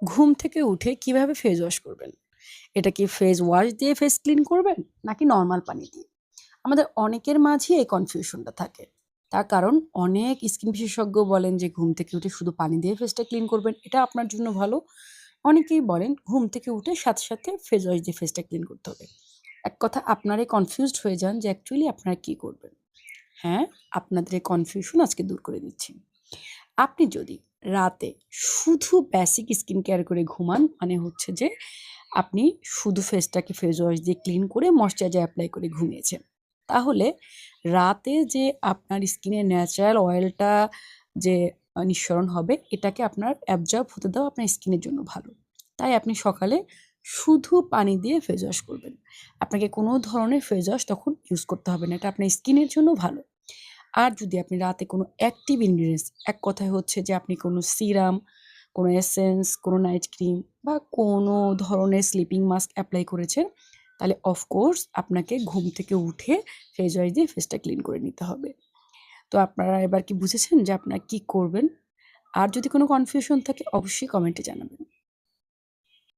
ঘুম থেকে উঠে কিভাবে ফেস ওয়াশ করবেন? এটা কি ফেস ওয়াশ দিয়ে ফেস ক্লিন করবেন? নাকি নরমাল পানি দিয়ে? আমাদের অনেকের মাঝেই এই কনফিউশনটা থাকে। তার কারণ অনেক স্কিন বিশেষজ্ঞ বলেন যে ঘুম থেকে উঠে শুধু পানি দিয়ে ফেসটা ক্লিন করবেন। এটা আপনার জন্য ভালো। অনেকেই বলেন ঘুম থেকে উঠে সাথে, সাথে ফেস ওয়াশ দিয়ে ফেসটা ক্লিন করতে হবে। এক কথা আপনারাই কনফিউজড হয়ে যান যে অ্যাকচুয়ালি আপনারা কি করবেন? হ্যাঁ, আপনাদের এই কনফিউশন আজকে দূর করে দিচ্ছি। আপনি যদি রাতে শুধু বেসিক স্কিন কেয়ার করে ঘুমান, মানে হচ্ছে যে আপনি শুধু ফেসটাকে ফেস ওয়াশ দিয়ে ক্লিন করে ময়েশ্চারাইজার এপ্লাই করে ঘুমিয়েছেন। তাহলে রাতে যে আপনার স্কিনের ন্যাচারাল অয়েলটা যে নিঃসরণ হবে, এটাকে আপনার অ্যাবজর্ব হতে দেওয়া আপনার স্কিনের জন্য ভালো। তাই আপনি সকালে শুধু পানি দিয়ে ফেস ওয়াশ করবেন। আপনাকে কোনো ধরনের ফেস ওয়াশ তখন ইউজ করতে হবে না। এটা আপনার স্কিনের জন্য ভালো। আর যদি আপনি রাতে কোনো অ্যাক্টিভ ইনগ্রিডিয়েন্টস, এক কথায় হচ্ছে যে আপনি কোনো সিরাম, কোনো এসেন্স, কোনো নাইট ক্রিম বা কোনো ধরনের স্লিপিং মাস্ক এপ্লাই করেছেন, তাহলে অফকোর্স আপনাকে ঘুম থেকে উঠে ফেস ওয়াশ দিয়ে ফেসটা ক্লিন করে নিতে হবে। তো আপনারা এবার কি বুঝেছেন যে আপনারা কি করবেন? আর যদি কোনো কনফিউশন থাকে অবশ্যই কমেন্টে জানাবেন।